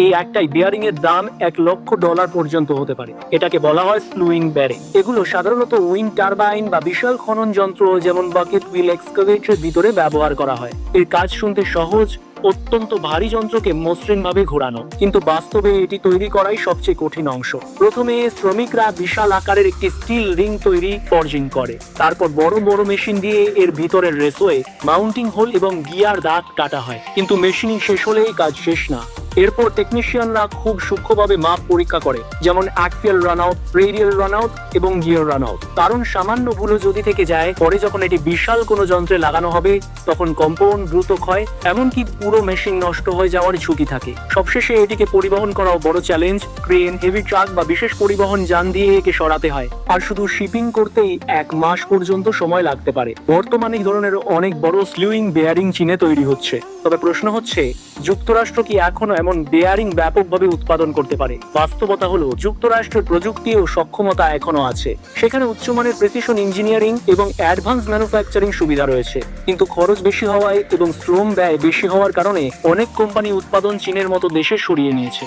এই একটাই বেয়ারিং এর দাম $1,00,000 পর্যন্ত হতে পারে। এটাকে বলা হয় স্লুইং বেয়ারিং। এগুলো সাধারণত উইন্ড টারবাইন বা বিশাল খনন যন্ত্র যেমন বাকেট হুইল এক্সকাভেটরের ভিতরে ব্যবহার করা হয়। এর কাজ শুনতে সহজ, অত্যন্ত ভারী যন্ত্রকে মসৃণ ভাবে ঘোরানো, কিন্তু বাস্তবে এটি তৈরি করাই সবচেয়ে কঠিন অংশ। প্রথমে শ্রমিকরা বিশাল আকারের একটি স্টিল রিং তৈরি ফর্জিং করে, তারপর বড় বড় মেশিন দিয়ে এর ভিতরের রেসওয়ে, মাউন্টিং হোল এবং গিয়ার দাঁত কাটা হয়। কিন্তু মেশিনিং শেষ হলেই কাজ শেষ না। এরপর টেকনিশিয়ানরা খুব সূক্ষ্মভাবে মাপ পরীক্ষা করে, যেমন axial run out, radial run out এবং গিয়ার রান আউট। কারণ সামান্য ভুলও যদি থেকে যায়, পরে যখন এটি বিশাল কোনো যন্ত্রে লাগানো হবে তখন কম্পন, দ্রুত ক্ষয়, এমনকি পুরো মেশিন নষ্ট হয়ে যাওয়ার ঝুঁকি থাকে। সবশেষে এটিকে পরিবহন করাও বড় চ্যালেঞ্জ। ক্রেন, হেভি ট্রাক বা বিশেষ পরিবহন যান দিয়ে একে সরাতে হয়, আর শুধু শিপিং করতেই 1 মাস পর্যন্ত সময় লাগতে পারে। বর্তমানে এই ধরনের অনেক বড় স্লুইং বেয়ারিং চীনে তৈরি হচ্ছে। তবে প্রশ্ন হচ্ছে, যুক্তরাষ্ট্র কি এখনো এমন বেয়ারিং ব্যাপকভাবে উৎপাদন করতে পারে? বাস্তবতা হলো, যুক্তরাষ্ট্রের প্রযুক্তি ও সক্ষমতা এখনো আছে। সেখানে উচ্চমানের প্রেসিশন ইঞ্জিনিয়ারিং এবং অ্যাডভান্স ম্যানুফ্যাকচারিং সুবিধা রয়েছে, কিন্তু খরচ বেশি হওয়ায় এবং শ্রম ব্যয় বেশি হওয়ার কারণে অনেক কোম্পানি উৎপাদন চীনের মতো দেশে সরিয়ে নিয়েছে।